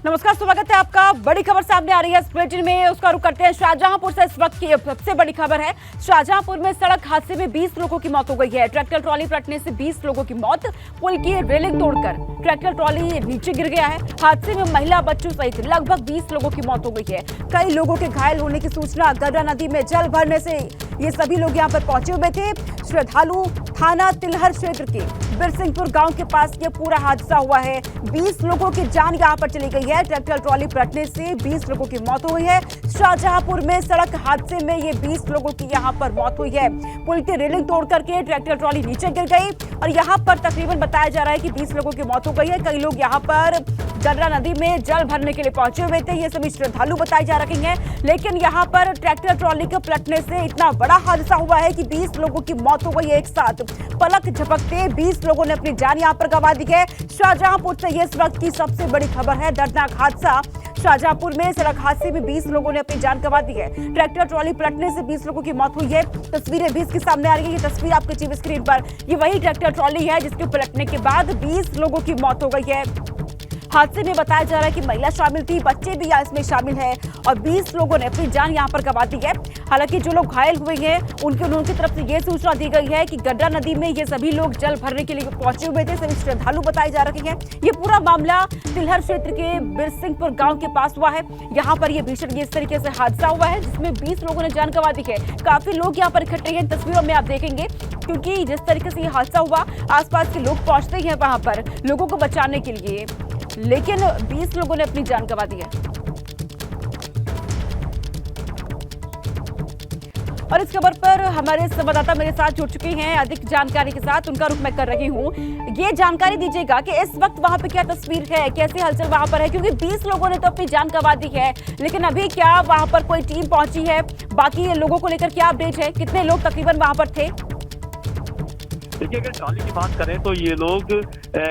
नमस्कार, स्वागत है आपका। बड़ी खबर सामने आ रही है इस बुलेटिन में, उसका रुख करते हैं शाहजहांपुर से। इस वक्त की सबसे बड़ी खबर है, शाहजहांपुर में सड़क हादसे में 20 लोगों की मौत हो गई है। ट्रैक्टर ट्रॉली पलटने से 20 लोगों की मौत। पुल की रेलिंग तोड़कर ट्रैक्टर ट्रॉली नीचे गिर गया है। हादसे में महिला, बच्चों सहित लगभग 20 लोगों की मौत हो गई है। कई लोगों के घायल होने की सूचना। गर्रा नदी में जल भरने से ये सभी लोग यहाँ पर पहुंचे हुए थे। श्रद्धालु थाना तिलहर क्षेत्र के बिरसिंहपुर गांव के पास ये पूरा हादसा हुआ है। 20 लोगों की जान यहाँ पर चली गई है। ट्रैक्टर ट्रॉली पलटने से 20 लोगों की मौत हो गई है। शाहजहांपुर में सड़क हादसे में ये 20 लोगों की यहाँ पर मौत हुई है। पुल की रेलिंग तोड़ करके ट्रैक्टर ट्रॉली नीचे गिर गई और यहाँ पर तकरीबन बताया जा रहा है कि 20 लोगों की मौत हो गई है। कई लोग यहाँ पर गर्रा नदी में जल भरने के लिए पहुंचे हुए थे। ये सभी श्रद्धालु बताए जा रहे हैं, लेकिन यहाँ पर ट्रैक्टर ट्रॉली के पलटने से इतना बड़ा हादसा हुआ है कि 20 लोगों की मौत हो गई है। एक साथ पलक झपकते 20 लोगों ने अपनी जान यहाँ पर गंवा दी है। शाहजहांपुर से ये इस वक्त की सबसे बड़ी खबर है। दर्दनाक हादसा शाहजहांपुर में, सड़क हादसे में 20 लोगों ने अपनी जान गंवा दी है। ट्रैक्टर ट्रॉली पलटने से 20 लोगों की मौत हुई है। तस्वीरें भी इसकी सामने आ रही है। ये तस्वीर आपके टीवी स्क्रीन पर, ये वही ट्रैक्टर ट्रॉली है जिसके पलटने के बाद 20 लोगों की मौत हो गई है। हादसे में बताया जा रहा है कि महिला शामिल थी, बच्चे भी इसमें शामिल हैं और 20 लोगों ने अपनी जान यहां पर गंवा दी है। हालांकि जो लोग घायल हुए हैं उनकी तरफ से ये सूचना दी गई है कि गड्ढा नदी में ये सभी लोग जल भरने के लिए पहुंचे हुए थे। सभी श्रद्धालु बताए जा रहे हैं। ये पूरा मामला तिलहर क्षेत्र के बिरसिंहपुर गांव के पास हुआ है। यहाँ पर ये भीषण इस तरीके से हादसा हुआ है जिसमें 20 लोगों ने जान गंवा दी है। काफी लोग यहाँ पर इकट्ठे हैं, तस्वीरों में आप देखेंगे, क्योंकि जिस तरीके से ये हादसा हुआ आसपास के लोग पहुंचते हैं वहां पर लोगों को बचाने के लिए, लेकिन 20 लोगों ने अपनी जान गंवा दी है। और इस खबर पर हमारे संवाददाता मेरे साथ जुड़ चुके हैं अधिक जानकारी के साथ, उनका रुख मैं कर रही हूं। ये जानकारी दीजिएगा कि इस वक्त वहां पे क्या तस्वीर है, कैसे हलचल वहां पर है, क्योंकि 20 लोगों ने तो अपनी जान गंवा दी है, लेकिन अभी क्या वहां पर कोई टीम पहुंची है? बाकी लोगों को लेकर क्या अपडेट है? कितने लोग तकरीबन वहां पर थे? देखिए, अगर ट्रॉली की बात करें तो ये लोग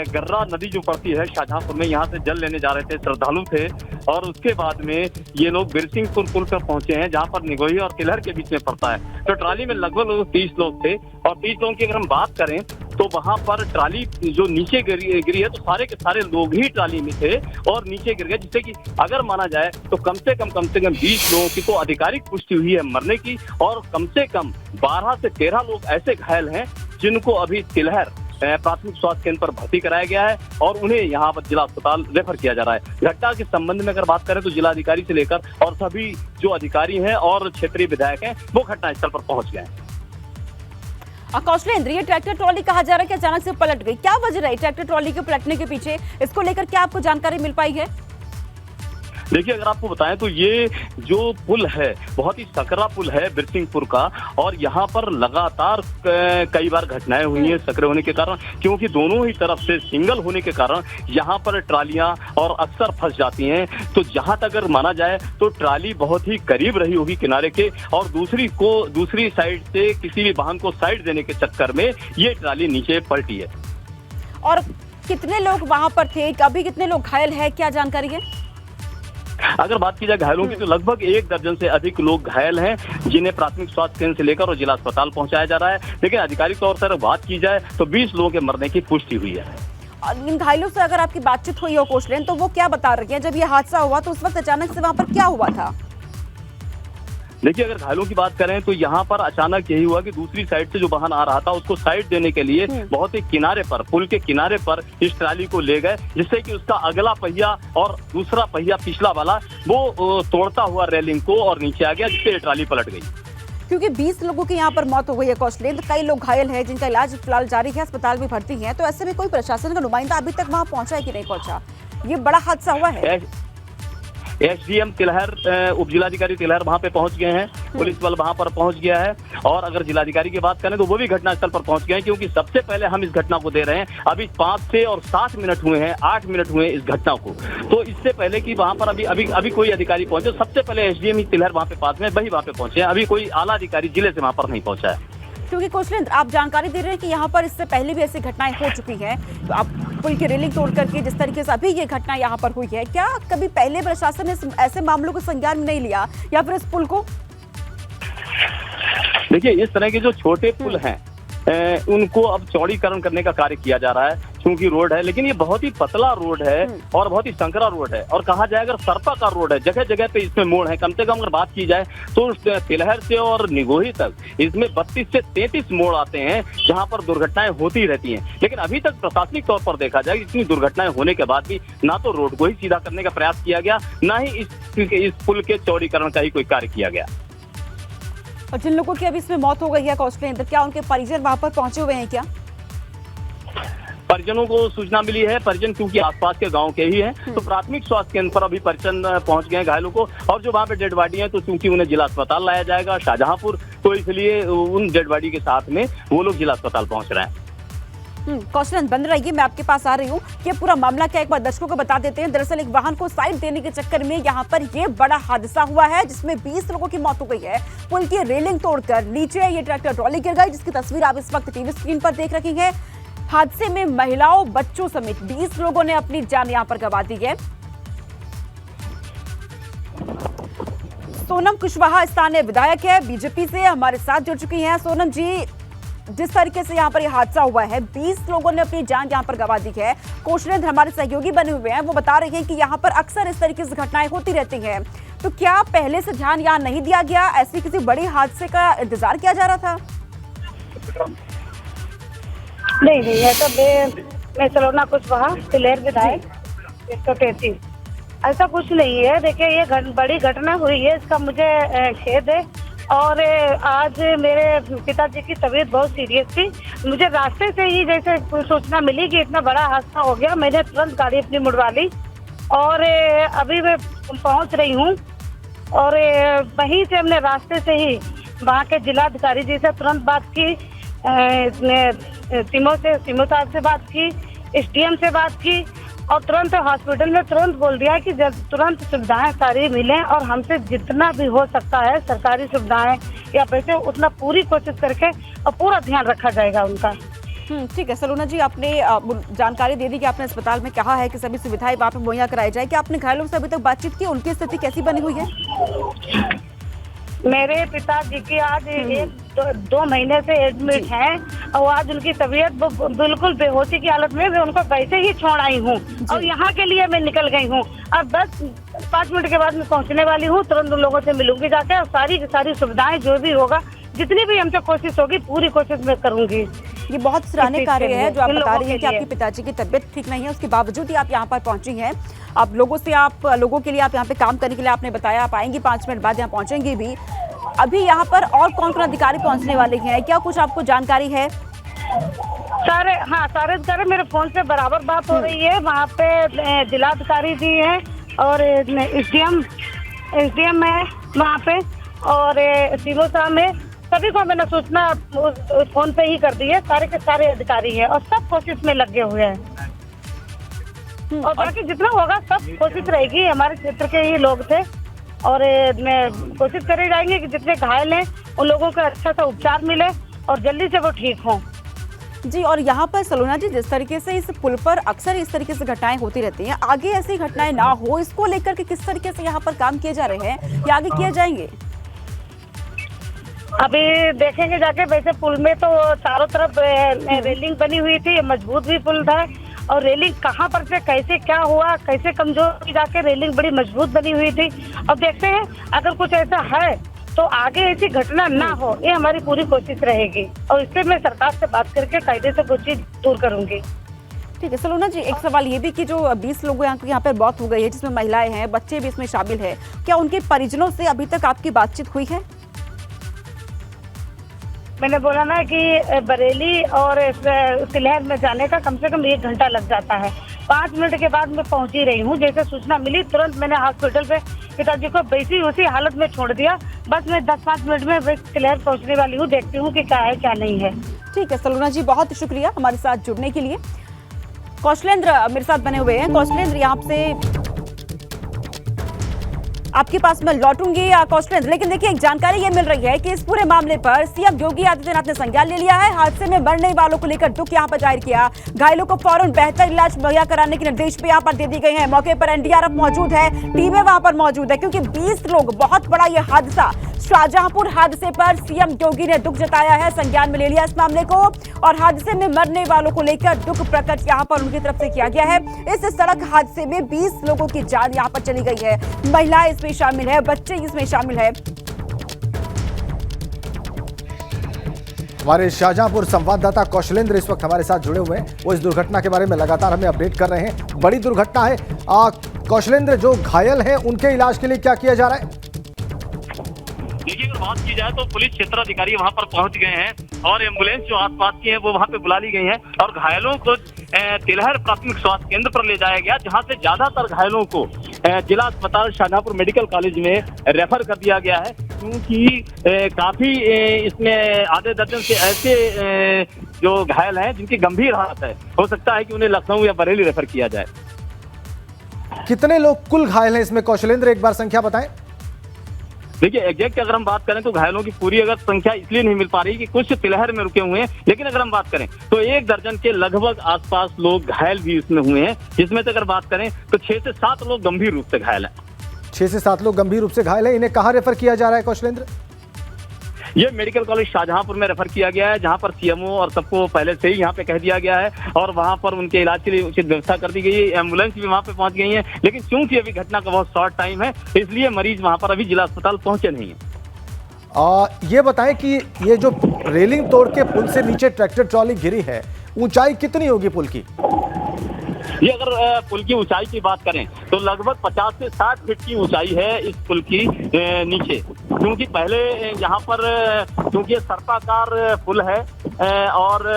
गर्रा नदी जो पड़ती है शाहजहांपुर में, यहाँ से जल लेने जा रहे थे, श्रद्धालु थे। और उसके बाद में ये लोग बिरसिंहपुर पुल पर पहुंचे हैं जहाँ पर निगोही और तिलहर के बीच में पड़ता है। तो ट्रॉली में लगभग 30 लोग थे और 30 लोगों की अगर हम बात करें तो वहां पर ट्रॉली जो नीचे गिरी है तो सारे के सारे लोग ही ट्रॉली में थे और नीचे गिर गए, जिससे कि अगर माना जाए तो कम से कम 20 लोगों की तो आधिकारिक पुष्टि हुई है मरने की, और कम से कम 12 से 13 लोग ऐसे घायल हैं जिनको अभी तिलहर प्राथमिक स्वास्थ्य केंद्र पर भर्ती कराया गया है और उन्हें यहाँ पर जिला अस्पताल रेफर किया जा रहा है। घटना के संबंध में अगर बात करें तो जिलाधिकारी से लेकर और सभी जो अधिकारी हैं और क्षेत्रीय विधायक हैं वो घटनास्थल पर पहुंच गए हैं। कौशलेंद्र, ये ट्रैक्टर ट्रॉली कहा जा रहा है कि अचानक से पलट गई, क्या वजह रही ट्रैक्टर ट्रॉली के पलटने के पीछे? इसको लेकर क्या आपको जानकारी मिल पाई है? देखिए, अगर आपको बताएं तो ये जो पुल है बहुत ही सकरा पुल है बिरसिंहपुर का, और यहाँ पर लगातार कई बार घटनाएं हुई हैं सकरे होने के कारण, क्योंकि दोनों ही तरफ से सिंगल होने के कारण यहाँ पर ट्रालियां और अक्सर फंस जाती हैं। तो जहाँ तक अगर माना जाए तो ट्राली बहुत ही करीब रही होगी किनारे के, और दूसरी साइड से किसी भी वाहन को साइड देने के चक्कर में ये ट्राली नीचे पलटी है। और कितने लोग वहां पर थे, अभी कितने लोग घायल है, क्या जानकारी है? अगर बात की जाए घायलों की तो लगभग 1 दर्जन से अधिक लोग घायल हैं, जिन्हें प्राथमिक स्वास्थ्य केंद्र से लेकर और जिला अस्पताल पहुंचाया जा रहा है। लेकिन आधिकारिक तौर पर बात की जाए तो 20 लोगों के मरने की पुष्टि हुई है। इन घायलों से अगर आपकी बातचीत हुई हो कौशलेंद्र, तो वो क्या बता रही है? जब ये हादसा हुआ तो उस वक्त अचानक से वहां पर क्या हुआ था? देखिए, अगर घायलों की बात करें तो यहाँ पर अचानक यही हुआ कि दूसरी साइड से जो वाहन आ रहा था उसको साइड देने के लिए बहुत ही किनारे पर, पुल के किनारे पर इस ट्राली को ले गए, जिससे कि उसका अगला पहिया और दूसरा पहिया पिछला वाला वो तोड़ता हुआ रेलिंग को और नीचे आ गया, जिससे ये ट्राली पलट गई। क्योंकि 20 लोगों की यहाँ पर मौत हो गई है कौशलेंद्र, कई लोग घायल हैं जिनका इलाज फिलहाल जारी है, अस्पताल में भर्ती है। तो ऐसे में कोई प्रशासन का नुमाइंदा अभी तक वहाँ पहुंचा है कि नहीं पहुंचा? ये बड़ा हादसा हुआ है। एसडीएम तिलहर, उप जिलाधिकारी तिलहर वहां पे पहुंच गए हैं, पुलिस बल वहां पर पहुंच गया है, और अगर जिलाधिकारी की बात करें तो वो भी घटनास्थल पर पहुंच गए हैं, क्योंकि सबसे पहले हम इस घटना को दे रहे हैं। अभी 5 से और 7 मिनट हुए हैं, 8 मिनट हुए इस घटना को। तो इससे पहले कि वहां पर अभी कोई अधिकारी पहुंचे, सबसे पहले एसडीएम ही तिलहर वहां पे पास में वही वहां पे पहुंचे हैं। अभी कोई आला अधिकारी जिले से वहां पर नहीं पहुंचा है। क्योंकि कौशलेंद्र, आप जानकारी दे रहे हैं कि यहाँ पर इससे पहले भी ऐसी घटनाएं हो चुकी हैं, तो आप पुल की रेलिंग तोड़ करके जिस तरीके से अभी ये घटना यहाँ पर हुई है, क्या कभी पहले प्रशासन ने ऐसे मामलों को संज्ञान में नहीं लिया, या फिर इस पुल को? देखिए, इस तरह के जो छोटे पुल हैं उनको अब चौड़ीकरण करने का कार्य किया जा रहा है। चूंकि रोड है, लेकिन ये बहुत ही पतला रोड है और बहुत ही संकरा रोड है, और कहा जाए अगर सरपा का रोड है, जगह जगह पे इसमें मोड़ है। कम से कम अगर बात की जाए तो तिलहर से और निगोही तक इसमें 32 से 33 मोड़ आते हैं जहां पर दुर्घटनाएं होती रहती हैं। लेकिन अभी तक प्रशासनिक तौर पर देखा जाए, इतनी दुर्घटनाएं होने के बाद भी ना तो रोड को ही सीधा करने का प्रयास किया गया, ना ही इस पुल के चौड़ीकरण का ही कोई कार्य किया गया। और जिन लोगों की अभी इसमें मौत हो गई है कौशलेंद्र, क्या उनके परिजन वहां पर पहुंचे हुए हैं क्या? परिजनों को सूचना मिली है, परिजन क्योंकि आसपास के गांव के ही हैं, तो प्राथमिक स्वास्थ्य केंद्र पर अभी परिजन पहुंच गए हैं घायलों को, और जो वहां पे डेड बॉडी है तो चूंकि उन्हें जिला अस्पताल लाया जाएगा शाहजहांपुर, तो इसलिए उन डेड बॉडी के साथ में वो लोग जिला अस्पताल पहुंच रहे हैं। कौशलेंद्र बंद रहिए, मैं आपके पास आ रही हूँ। ये पूरा मामला क्या एक बार दर्शकों को बता देते हैं। दरअसल एक वाहन को साइड देने के चक्कर में यहाँ पर ये बड़ा हादसा हुआ है जिसमें 20 लोगों की मौत हो गई है। पुल की रेलिंग तोड़कर नीचे ये ट्रैक्टर ट्रॉली गिर गई, जिसकी तस्वीर आप इस वक्त टीवी स्क्रीन पर देख रही हैं। हादसे में महिलाओं, बच्चों समेत 20 लोगों ने अपनी जान यहाँ पर गंवा दी है। सोनम कुशवाहा स्थानीय विधायक है, बीजेपी से हमारे साथ जुड़ चुकी हैं। सोनम जी, जिस तरीके से यहाँ पर यह हादसा हुआ है, 20 लोगों ने अपनी जान यहाँ पर गंवा दी है। कौशलेंद्र हमारे सहयोगी बने हुए हैं, वो बता रहे हैं कि यहाँ पर अक्सर इस तरीके से घटनाएं होती रहती हैं। तो क्या पहले से ध्यान यहाँ नहीं दिया गया? ऐसे किसी बड़ी हादसे का इंतजार किया जा रहा था? नहीं, है तो मैं सलोना कुशवाहा, तिलहर विधायक 133। ऐसा कुछ नहीं है। देखिए, ये बड़ी घटना हुई है, इसका मुझे खेद है। और आज मेरे पिताजी की तबीयत बहुत सीरियस थी। मुझे रास्ते से ही जैसे सूचना मिली कि इतना बड़ा हादसा हो गया, मैंने तुरंत गाड़ी अपनी मुड़वा ली और अभी मैं पहुंच रही हूं। और वहीं से हमने रास्ते से ही वहां के जिलाधिकारी जी से तुरंत बात की, सीमो साहब से बात की, SDM से बात की, और तुरंत हॉस्पिटल में तुरंत बोल दिया कि तुरंत सुविधाएं सारी मिलें और हमसे जितना भी हो सकता है सरकारी सुविधाएं या पैसे उतना पूरी कोशिश करके और पूरा ध्यान रखा जाएगा उनका। ठीक है सलोना जी, आपने जानकारी दे दी कि आपने अस्पताल में कहा है कि सभी सुविधाएं वहाँ पे मुहैया कराई जाए। क्या आपने घायलों से अभी तक बातचीत की? उनकी स्थिति कैसी बनी हुई है? मेरे पिताजी की आज 1-2 महीने से एडमिट हैं और आज उनकी तबीयत बिल्कुल बेहोशी की हालत में, मैं उनको वैसे ही छोड़ आई हूँ और यहाँ के लिए मैं निकल गई हूँ। अब 10-5 मिनट के बाद मैं पहुँचने वाली हूँ, तुरंत उन लोगों से मिलूंगी जाके और सारी सुविधाएं जो भी होगा, जितनी भी हमसे कोशिश होगी पूरी कोशिश मैं करूंगी। ये बहुत सराहनीय कार्य है जो आप बता रही हैं कि आपके पिताजी की तबीयत ठीक नहीं है, उसके बावजूद ही आप यहाँ पर पहुंची हैं। आप लोगों के लिए आप यहाँ पे काम करने के लिए आपने बताया, आप आएंगी 5 मिनट बाद, यहाँ पहुंचेंगी भी। अभी यहाँ पर और कौन अधिकारी पहुंचने वाले हैं, क्या कुछ आपको जानकारी है? सारे अधिकारी, मेरे फोन से बराबर बात हो रही है। वहाँ पे जिलाधिकारी जी हैं और SDM है वहाँ पे, और सीमो साहब में, सभी को मैंने सूचना फोन पे ही कर दी है। सारे के सारे अधिकारी हैं और सब कोशिश में लगे हुए हैं और बाकी जितना होगा सब कोशिश रहेगी। हमारे क्षेत्र के ही लोग थे और कोशिश करे जाएंगे कि जितने घायल हैं उन लोगों को अच्छा सा उपचार मिले और जल्दी से वो ठीक हों। जी, और यहाँ पर सलोना जी, जिस तरीके से इस पुल पर अक्सर इस तरीके से घटनाएं होती रहती हैं, आगे ऐसी घटनाएं ना हो, इसको लेकर के किस तरीके से यहाँ पर काम किए जा रहे हैं या आगे किए जाएंगे? अभी देखेंगे जाके। वैसे पुल में तो चारों तरफ रेलिंग बनी हुई थी, मजबूत भी पुल था, और रेलिंग कहाँ पर से कैसे क्या हुआ, कैसे कमजोर की जाके रेलिंग बड़ी मजबूत बनी हुई थी। अब देखते हैं, अगर कुछ ऐसा है तो आगे ऐसी घटना ना हो, ये हमारी पूरी कोशिश रहेगी और इससे मैं सरकार से बात करके कायदे से कुछ चीज दूर करूंगी। ठीक है सलोना जी, एक सवाल ये भी कि जो 20 लोगों यहाँ पर मौत हो गई है, जिसमें महिलाएं हैं, बच्चे भी इसमें शामिल है, क्या उनके परिजनों से अभी तक आपकी बातचीत हुई है? मैंने बोला ना कि बरेली और तिलहर में जाने का कम से कम 1 घंटा लग जाता है। 5 मिनट के बाद मैं पहुंची रही हूँ। जैसे सूचना मिली तुरंत मैंने हॉस्पिटल पे पिताजी को वैसी उसी हालत में छोड़ दिया। बस मैं 10-5 मिनट में तिलहर पहुंचने वाली हूँ, देखती हूँ कि क्या है क्या नहीं है। ठीक है सलोना जी, बहुत शुक्रिया हमारे साथ जुड़ने के लिए। कौशलेंद्र मेरे साथ बने हुए हैं। कौशलेंद्र, यहाँ से आपके पास मैं लौटूंगी कौशलेंद्र, लेकिन देखिए एक जानकारी ये मिल रही है कि इस पूरे मामले पर सीएम योगी आदित्यनाथ ने संज्ञान ले लिया है। हादसे में मरने वालों को लेकर दुख यहां पर जाहिर किया। घायलों को फौरन बेहतर इलाज मुहैया कराने के निर्देश भी यहां पर दे दिए गए हैं। मौके पर एनडीआरएफ मौजूद है, टीमें वहां पर मौजूद है, क्योंकि 20 लोग, बहुत बड़ा यह हादसा, शाहजहांपुर हादसे पर सीएम योगी ने दुख जताया है, संज्ञान में ले लिया इस मामले को और हादसे में मरने वालों को लेकर दुख प्रकट यहां पर उनकी तरफ से किया गया है। इस सड़क हादसे में 20 लोगों की जान यहां पर चली गई है, महिलाएं इसमें शामिल है, बच्चे इसमें शामिल है। हमारे शाहजहांपुर संवाददाता कौशलेंद्र इस वक्त हमारे साथ जुड़े हुए हैं। वो इस दुर्घटना के बारे में लगातार हमें अपडेट कर रहे हैं। बड़ी दुर्घटना है। कौशलेंद्र, जो घायल हैं उनके इलाज के लिए क्या किया जा रहा है? देखिए, अगर बात की जाए तो पुलिस क्षेत्राधिकारी वहां पर पहुंच गए हैं और एम्बुलेंस जो आसपास की है वो वहां पे बुला ली गई है और घायलों को तिलहर प्राथमिक स्वास्थ्य केंद्र पर ले जाया गया, जहां से ज्यादातर घायलों को जिला अस्पताल शाहजहांपुर मेडिकल कॉलेज में रेफर कर दिया गया है, क्योंकि काफी इसमें आधे दर्जन से ऐसे जो घायल हैं जिनकी गंभीर हालत है। हो सकता है कि उन्हें लखनऊ या बरेली रेफर किया जाए। कितने लोग कुल घायल हैं इसमें कौशलेंद्र, एक बार संख्या बताएं। देखिए, एग्जैक्ट अगर हम बात करें तो घायलों की पूरी अगर संख्या इसलिए नहीं मिल पा रही कि कुछ तिलहर में रुके हुए हैं, लेकिन अगर हम बात करें तो 1 दर्जन के लगभग आसपास लोग घायल भी इसमें हुए हैं, जिसमें से अगर बात करें तो 6 से 7 लोग गंभीर रूप से घायल हैं। 6 से 7 लोग गंभीर रूप से घायल हैं। इन्हें कहाँ रेफर किया जा रहा है कौशलेंद्र? ये मेडिकल कॉलेज शाहजहांपुर में रेफर किया गया है, जहां पर सीएमओ और सबको पहले से ही यहां पे कह दिया गया है और वहां पर उनके इलाज के लिए उचित व्यवस्था कर दी गई है। एम्बुलेंस भी वहां पे पहुंच गई है, लेकिन चूंकि अभी घटना का बहुत शॉर्ट टाइम है, इसलिए मरीज वहां पर अभी जिला अस्पताल पहुंचे नहीं है। ये बताएं कि ये जो रेलिंग तोड़ के पुल से नीचे ट्रैक्टर ट्रॉली गिरी है, ऊंचाई कितनी होगी पुल की? ये अगर पुल की ऊंचाई की बात करें तो लगभग 50 से 60 फीट की ऊंचाई है इस पुल की नीचे, क्योंकि पहले यहाँ पर क्योंकि ये सर्पाकार पुल है और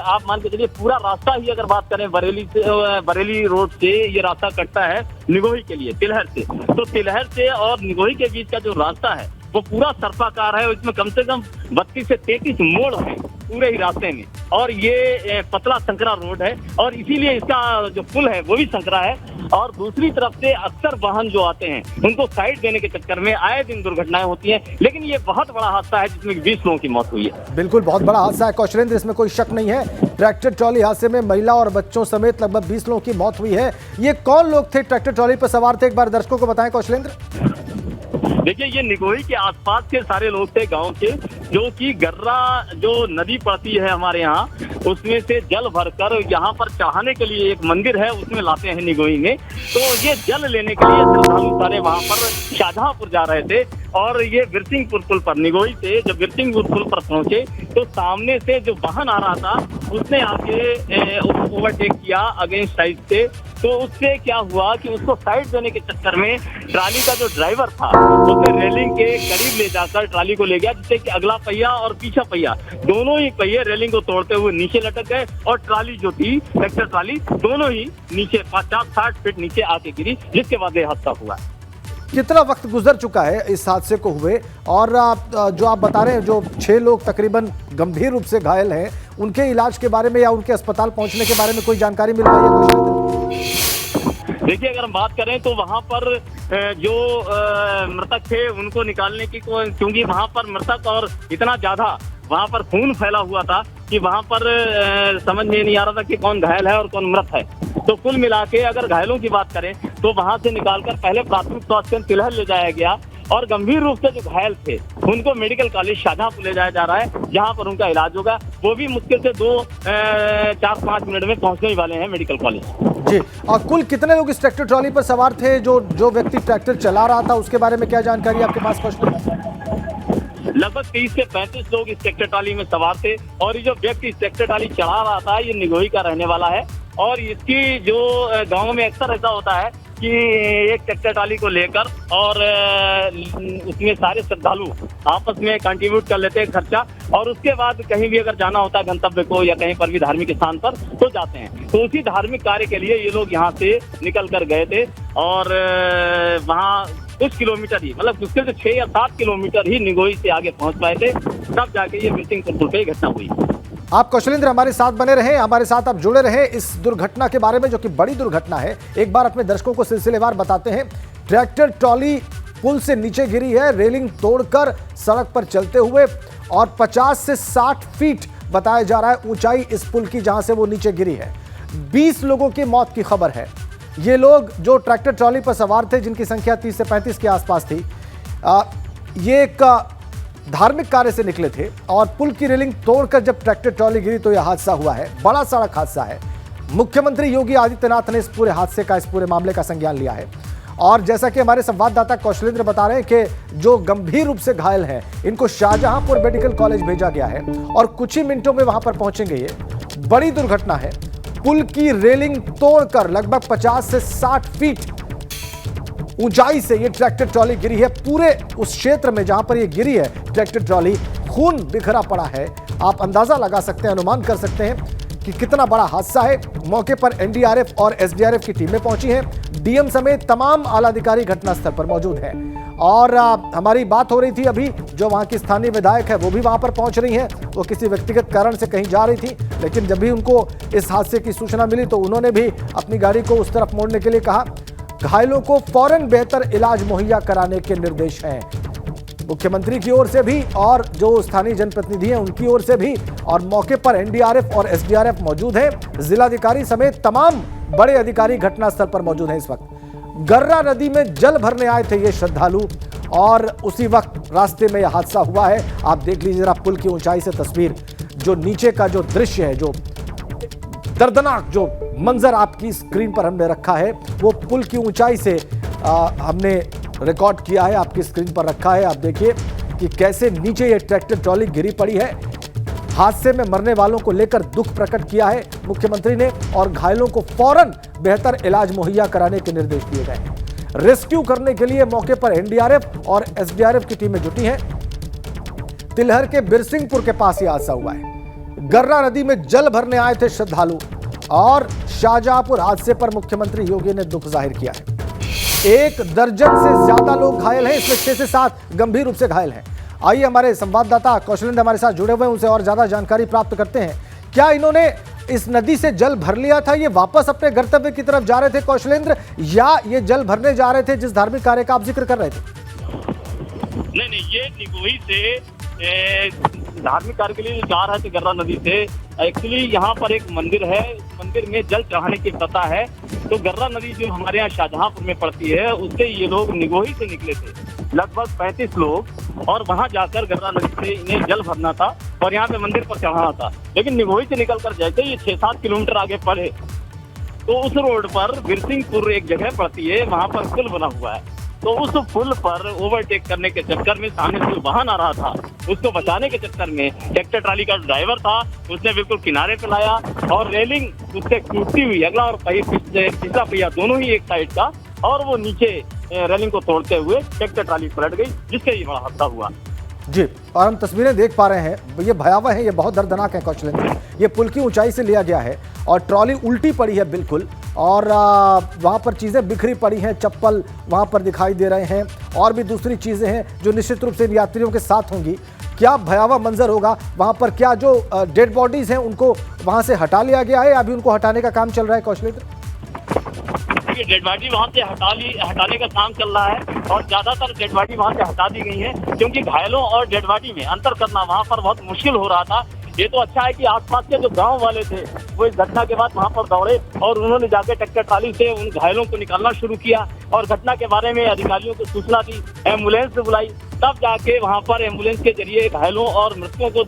आप मान के चलिए पूरा रास्ता ही अगर बात करें बरेली रोड से ये रास्ता कटता है निगोही के लिए तिलहर से, तो तिलहर से और निगोही के बीच का जो रास्ता है वो पूरा सर्पाकार है। इसमें कम से कम 32 से 33 मोड़ हैं पूरे ही रास्ते में और ये पतला संकरा रोड है और इसीलिए इसका जो पुल है वो भी संकरा है। और दूसरी तरफ से अक्सर वाहन जो आते हैं उनको साइड देने के चक्कर में आए दिन दुर्घटनाएं होती हैं, लेकिन ये बहुत बड़ा हादसा है जिसमें 20 लोगों की मौत हुई है। बिल्कुल, बहुत बड़ा हादसा है कौशलेंद्र, इसमें कोई शक नहीं है। ट्रैक्टर ट्रॉली हादसे में महिला और बच्चों समेत लगभग 20 लोगों की मौत हुई है। ये कौन लोग थे ट्रैक्टर ट्रॉली पर सवार थे, एक बार दर्शकों को बताएं कौशलेंद्र। देखिए, ये निगोही के आसपास के सारे लोग थे गांव के, जो कि गर्रा जो नदी पड़ती है हमारे यहाँ, उसमें से जल भरकर यहाँ पर चढ़ाने के लिए एक मंदिर है उसमें लाते हैं निगोही में। तो ये जल लेने के लिए श्रद्धालु सारे वहाँ पर शाहजहांपुर जा रहे थे और ये विरसिंहपुर पुल पर निगोही से जब विरसिंहपुर पुल पर पहुंचे तो सामने से जो वाहन आ रहा था उसने आगे ओवरटेक किया अगेंस्ट साइड से। तो उससे क्या हुआ कि उसको साइड देने के चक्कर में ट्राली का जो ड्राइवर था उसने रेलिंग के करीब ले जाकर ट्राली को ले गया, जिससे कि अगला पहिया और पीछा पहिया दोनों ही पहिए रेलिंग को तोड़ते हुए नीचे लटक गए और ट्राली जो थी ट्रैक्टर ट्राली दोनों ही नीचे 50-60 फीट नीचे आके गिरी, जिसके बाद ये हादसा हुआ। कितना वक्त गुजर चुका है इस हादसे को हुए और जो आप बता रहे हैं जो 6 लोग तकरीबन गंभीर रूप से घायल हैं, उनके इलाज के बारे में या उनके अस्पताल पहुंचने के बारे में कोई जानकारी मिल रही है? देखिए, अगर हम बात करें तो वहां पर जो मृतक थे उनको निकालने की क्योंकि वहां पर मृतक और इतना ज्यादा वहां पर खून फैला हुआ था कि वहां पर समझ में नहीं आ रहा था कि कौन घायल है और कौन मृत है। तो कुल मिला के अगर घायलों की बात करें तो वहां से निकालकर पहले प्राथमिक स्वास्थ्य केंद्र तिलहर ले जाया गया और गंभीर रूप से जो घायल थे उनको मेडिकल कॉलेज शाहजहांपुर ले जाया जा रहा है, जहां पर उनका इलाज होगा। वो भी मुश्किल से 4-5 मिनट में पहुंचने वाले हैं मेडिकल कॉलेज। जी, और कुल कितने लोग इस ट्रैक्टर ट्रॉली पर सवार थे? जो व्यक्ति ट्रैक्टर चला रहा था उसके बारे में क्या जानकारी आपके पास कौशलेंद्र? लगभग 30 से 35 लोग इस ट्रैक्टर ट्रॉली में सवार थे और ये जो व्यक्ति इस ट्रैक्टर ट्रॉली चला रहा था ये निगोही का रहने वाला है और इसकी जो गांव में अक्सर ऐसा होता है कि एक ट्रैक्टर ट्रॉली को लेकर और उसमें सारे श्रद्धालु आपस में कंट्रीब्यूट कर लेते हैं खर्चा और उसके बाद कहीं भी अगर जाना होता है गंतव्य को या कहीं पर भी धार्मिक स्थान पर तो जाते हैं। तो उसी धार्मिक कार्य के लिए ये लोग यहाँ से निकल कर गए थे और वहाँ कुछ किलोमीटर ही मतलब मुश्किल से 6 या 7 किलोमीटर ही निगोही से आगे पहुँच पाए थे, तब जाके ये विरसिंहपुर पुल पे घटना हुई। आप कौशलेंद्र हमारे साथ बने रहें, हमारे साथ आप जुड़े रहें इस दुर्घटना के बारे में जो कि बड़ी दुर्घटना है। एक बार अपने दर्शकों को सिलसिलेवार बताते हैं। ट्रैक्टर ट्रॉली पुल से नीचे गिरी है, रेलिंग तोड़कर सड़क पर चलते हुए, और 50 से 60 फीट बताया जा रहा है ऊंचाई इस पुल की जहां से वो नीचे गिरी है। 20 लोगों की मौत की खबर है। ये लोग जो ट्रैक्टर ट्रॉली पर सवार थे, जिनकी संख्या 30 से 35 के आसपास थी, ये एक धार्मिक कार्य से निकले थे और पुल की रेलिंग तोड़कर जब ट्रैक्टर ट्रॉली गिरी तो यह हादसा हुआ है। बड़ा सड़क हादसा है। मुख्यमंत्री योगी आदित्यनाथ ने इस पूरे हादसे का, इस पूरे मामले का संज्ञान लिया है। और जैसा कि हमारे संवाददाता कौशलेंद्र बता रहे हैं कि जो गंभीर रूप से घायल हैं, इनको शाहजहांपुर मेडिकल कॉलेज भेजा गया है और कुछ ही मिनटों में वहां पर पहुंचेंगे। ये बड़ी दुर्घटना है। पुल की रेलिंग तोड़कर लगभग 50 से 60 फीट ऊंचाई से ये ट्रैक्टर ट्रॉली गिरी है। पूरे उस क्षेत्र में जहां पर ये गिरी है ट्रैक्टर ट्रॉली, खून बिखरा पड़ा है। आप अंदाजा लगा सकते हैं, अनुमान कर सकते हैं कि कितना बड़ा हादसा है। मौके पर एनडीआरएफ और एसडीआरएफ की टीमें पहुंची हैं। डीएम समेत तमाम आला अधिकारी घटनास्थल पर मौजूद हैं। और हमारी बात हो रही थी अभी, जो वहां की स्थानीय विधायक है वो भी वहां पर पहुंच रही हैं। वो किसी व्यक्तिगत कारण से कहीं जा रही थी, लेकिन जब भी उनको इस हादसे की सूचना मिली तो उन्होंने भी अपनी गाड़ी को उस तरफ मोड़ने के लिए कहा। घायलों को फौरन बेहतर इलाज मुहैया कराने के निर्देश हैं मुख्यमंत्री की ओर से भी और जो स्थानीय जनप्रतिनिधि हैं उनकी ओर से भी। और मौके पर एनडीआरएफ और एसडीआरएफ मौजूद है। जिलाधिकारी समेत तमाम बड़े अधिकारी घटनास्थल पर मौजूद हैं इस वक्त। गर्रा नदी में जल भरने आए थे ये श्रद्धालु और उसी वक्त रास्ते में यह हादसा हुआ है। आप देख लीजिए जरा पुल की ऊंचाई से तस्वीर, जो नीचे का जो दृश्य है, जो दर्दनाक जो मंजर आपकी स्क्रीन पर हमने रखा है, वो पुल की ऊंचाई से हमने रिकॉर्ड किया है, आपकी स्क्रीन पर रखा है। आप देखिए कि कैसे नीचे ये ट्रैक्टर ट्रॉली गिरी पड़ी है। हादसे में मरने वालों को लेकर दुख प्रकट किया है मुख्यमंत्री ने और घायलों को फौरन बेहतर इलाज मुहैया कराने के निर्देश दिए गए हैं। रेस्क्यू करने के लिए मौके पर एनडीआरएफ और एसडीआरएफ की टीमें जुटी हैं। तिलहर के बिरसिंहपुर के पास यह हादसा हुआ है। गर्रा नदी में जल भरने आए थे श्रद्धालु और शाहजहांपुर हादसे पर मुख्यमंत्री योगी ने दुख जाहिर किया है। 1 दर्जन से ज्यादा लोग घायल हैं, इसमें 6 से 7 गंभीर रूप से घायल हैं। आइए हमारे संवाददाता कौशलेंद्र हमारे साथ जुड़े हुए हैं, उनसे और ज्यादा जानकारी प्राप्त करते हैं। क्या इन्होंने इस नदी से जल भर लिया था, ये वापस अपने गंतव्य की तरफ जा रहे थे कौशलेंद्र, या ये जल भरने जा रहे थे जिस धार्मिक कार्य का आप जिक्र कर रहे थे? नहीं, ये निगोही से धार्मिक कार्य के लिए जा रहे थे गर्रा नदी से। एक्चुअली यहाँ पर एक मंदिर है, मंदिर में जल चढ़ाने की प्रथा है। तो गर्रा नदी जो हमारे यहाँ शाहजहांपुर में पड़ती है, उससे ये लोग निगोही से निकले थे, लगभग 35 लोग, और वहां जाकर गर्रा नदी से इन्हें जल भरना था और यहाँ पे मंदिर पर चढ़ाना था। लेकिन निगोही से निकलकर जैसे ये 6-7 किलोमीटर आगे पड़े तो उस रोड पर बिरसिंहपुर एक जगह पड़ती है, वहां पर पुल बना हुआ है। तो उस पुल पर ओवरटेक करने के चक्कर में सामने से वाहन आ रहा था, उसको बचाने के चक्कर में ट्रैक्टर ट्राली का ड्राइवर था, उसने बिल्कुल किनारे पे लाया और रेलिंग उससे टूटती हुई, अगला और पिछला पहिया दोनों ही एक साइड का, और वो नीचे रेलिंग को तोड़ते हुए ट्रैक्टर ट्राली पलट गई, जिससे ये बड़ा हादसा हुआ। जी, और हम तस्वीरें देख पा रहे हैं, ये भयावह है, ये बहुत दर्दनाक है कौशलेंद्र। ये पुल की ऊंचाई से लिया गया है और ट्रॉली उल्टी पड़ी है बिल्कुल, और वहाँ पर चीज़ें बिखरी पड़ी हैं, चप्पल वहाँ पर दिखाई दे रहे हैं और भी दूसरी चीज़ें हैं जो निश्चित रूप से यात्रियों के साथ होंगी। क्या भयावह मंजर होगा वहाँ पर? क्या जो डेड बॉडीज हैं उनको वहाँ से हटा लिया गया है, अभी उनको हटाने का काम चल रहा है कौशलेंद्र? डेड बॉडी वहाँ से हटाने का काम चल रहा है और ज्यादातर डेड बॉडी वहाँ से हटा दी गई है, क्योंकि घायलों और डेड बॉडी में अंतर करना वहाँ पर बहुत मुश्किल हो रहा था। ये तो अच्छा है कि आसपास के जो गांव वाले थे वो इस घटना के बाद वहां पर दौड़े और उन्होंने जाके ट्रैक्टर ट्राली से उन घायलों को निकालना शुरू किया और घटना के बारे में अधिकारियों को सूचना दी, एम्बुलेंस बुलाई, तब जाके वहां पर एम्बुलेंस के जरिए घायलों और मृतकों को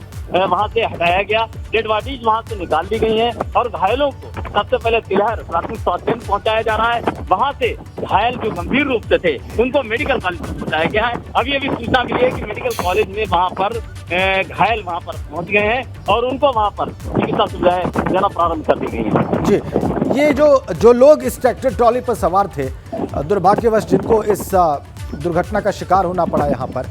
वहां से हटाया गया। डेड बॉडीज वहां से निकाल दी गई हैं और घायलों को सबसे पहले तिलहर प्राथमिक स्वास्थ्य केंद्र पहुंचाया जा रहा है। वहां से घायल जो गंभीर रूप से थे उनको मेडिकल कॉलेज पहुंचाया गया है। अभी सूचना मिली है कि मेडिकल कॉलेज में वहां पर घायल वहां पर पहुंच गए हैं और उनको वहां पर चिकित्सा सुविधाएं देना प्रारंभ कर दी गई हैं। जी, ये जो लोग इस ट्रैक्टर ट्रॉली पर सवार थे, दुर्भाग्यवश जिनको इस दुर्घटना का शिकार होना पड़ा यहाँ पर,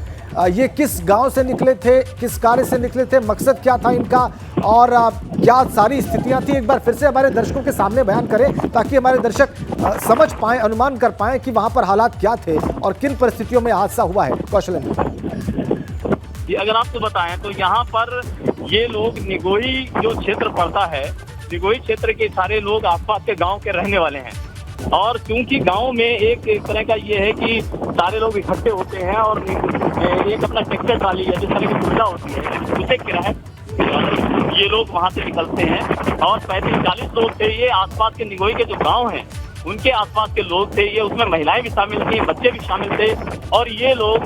ये किस गांव से निकले थे, किस कार्य से निकले थे, मकसद क्या था इनका और क्या सारी स्थितियां थी, एक बार फिर से हमारे दर्शकों के सामने बयान करें ताकि हमारे दर्शक समझ पाएं, अनुमान कर पाएं कि वहां पर हालात क्या थे और किन परिस्थितियों में हादसा हुआ है। कौशलेंद्र, अगर आपको बताएं तो यहाँ पर ये लोग निगोही जो क्षेत्र पड़ता है, निगोही क्षेत्र के सारे लोग आसपास के गांव के रहने वाले हैं और क्योंकि गांव में एक तरह का ये है कि सारे लोग इकट्ठे होते हैं और एक अपना ट्रैक्टर ट्राली या जिस तरह की सुविधा होती है उसे किराए ये लोग वहां से निकलते हैं और 35-40 लोग थे। ये आसपास के निगोई के जो गांव हैं उनके आसपास के लोग थे, ये उसमें महिलाएं भी शामिल थी, बच्चे भी शामिल थे। और ये लोग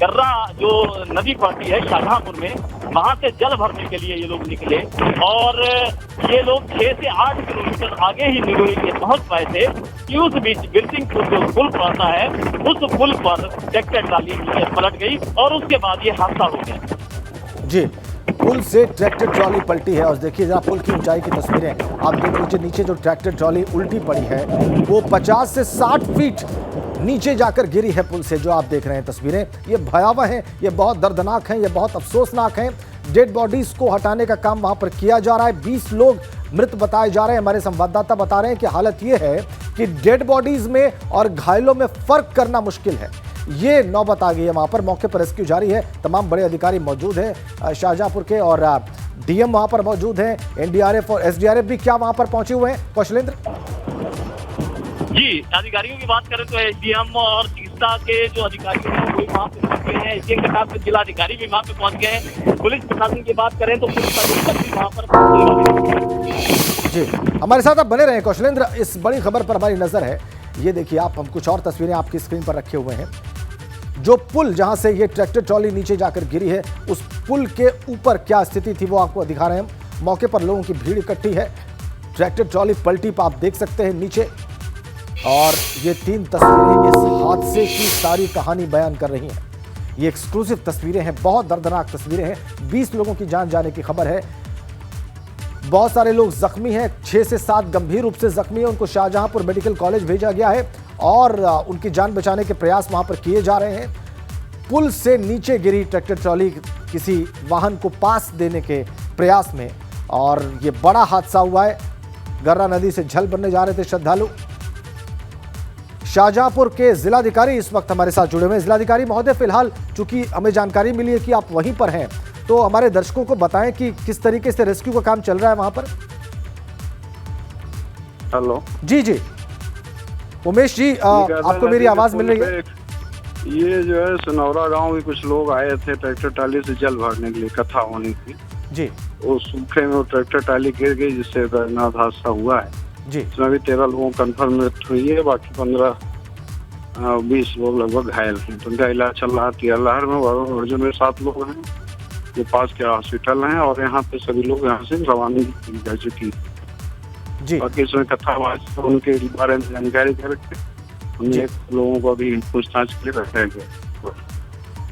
गर्रा जो नदी पड़ती है शाहजहांपुर में, वहां से जल भरने के लिए ये लोग निकले और ये लोग 6 से 8 किलोमीटर आगे ही निगोई के पहुंच पाए थे कि उस बीच बिरसिंहपुर जो पुल पड़ता है उस पुल पर ट्रैक्टर ट्राली पलट गई और उसके बाद ये हादसा हो गया। जी, पुल से ट्रैक्टर ट्रॉली पलटी है और देखिए जरा पुल की ऊंचाई की तस्वीरें आप देख लीजिए। नीचे जो ट्रैक्टर ट्रॉली उल्टी पड़ी है वो 50 से 60 फीट नीचे जाकर गिरी है पुल से। जो आप देख रहे हैं तस्वीरें, ये भयावह हैं, ये बहुत दर्दनाक हैं, ये बहुत अफसोसनाक हैं। डेड बॉडीज को हटाने का काम वहां पर किया जा रहा है। 20 लोग मृत बताए जा रहे हैं। हमारे संवाददाता बता रहे हैं कि हालत ये है कि डेड बॉडीज में और घायलों में फर्क करना मुश्किल है। ये नौबत आ गई है, वहां पर मौके पर रेस्क्यू जारी है। तमाम बड़े अधिकारी मौजूद हैं शाहजहांपुर के और डीएम वहां पर मौजूद हैं। एनडीआरएफ और एसडीआरएफ भी क्या वहां पर पहुंचे हुए हैं कौशलेंद्र? जी, अधिकारियों की बात करें तो एसडीएम और चिकित्सा के जो अधिकारी हैं वो वहाँ पे पहुंच गए हैं। इसी के साथ जिला अधिकारी भी वहाँ पे पहुंच गए हैं। पुलिस प्रशासन की बात करें तो पुलिस अधीक्षक भी वहाँ पर पहुंचने वाले हैं। जी, हमारे साथ आप बने रहे कौशलेंद्र। इस बड़ी खबर पर हमारी नजर है। ये देखिए आप, हम कुछ और तस्वीरें आपकी स्क्रीन पर रखे हुए हैं। जो पुल जहां से ये ट्रैक्टर ट्रॉली नीचे जाकर गिरी है, उस पुल के ऊपर क्या स्थिति थी वो आपको दिखा रहे हैं हम। मौके पर लोगों की भीड़ इकट्ठी है। ट्रैक्टर ट्रॉली पलटी पर आप देख सकते हैं नीचे, और ये 3 तस्वीरें इस हादसे की सारी कहानी बयान कर रही हैं। ये एक्सक्लूसिव तस्वीरें हैं, बहुत दर्दनाक तस्वीरें हैं। 20 लोगों की जान जाने की खबर है। बहुत सारे लोग जख्मी हैं, 6 से 7 गंभीर रूप से जख्मी हैं। उनको शाहजहांपुर मेडिकल कॉलेज भेजा गया है और उनकी जान बचाने के प्रयास वहां पर किए जा रहे हैं। पुल से नीचे गिरी ट्रैक्टर ट्रॉली किसी वाहन को पास देने के प्रयास में, और ये बड़ा हादसा हुआ है। गर्रा नदी से जल भरने जा रहे थे श्रद्धालु। शाहजहांपुर के जिलाधिकारी इस वक्त हमारे साथ जुड़े हुए हैं। जिलाधिकारी महोदय, फिलहाल चूंकि हमें जानकारी मिली है कि आप वहीं पर हैं, तो हमारे दर्शकों को बताएं कि किस तरीके से रेस्क्यू का काम चल रहा है वहां पर। हेलो जी जी उमेश जी, आपको मेरी आवाज मिल रही है? ये जो है सनौरा गांव के कुछ लोग आए थे ट्रैक्टर ट्राली से जल भरने के लिए, कथा होने की। जी, वो सूखे में वो ट्रैक्टर ट्राली गिर गई जिससे दर्दनाक हादसा हुआ है। जी, इसमें भी 13 लोगों को कन्फर्म मृत्यु हुई है, बाकी 15-20 लोग लगभग घायल हैं। तो उनका इलाज चल रहा है तियालहर में। वर्जन में 7 लोग हैं जो पास के हॉस्पिटल हैं, और यहाँ पे सभी लोग यहाँ से रवानगी की जा चुकी है। बाकी इसमें कथावाच उनके बारे में जानकारी करके उन्हें लोगों को अभी पूछताछ के लिए रखा गया।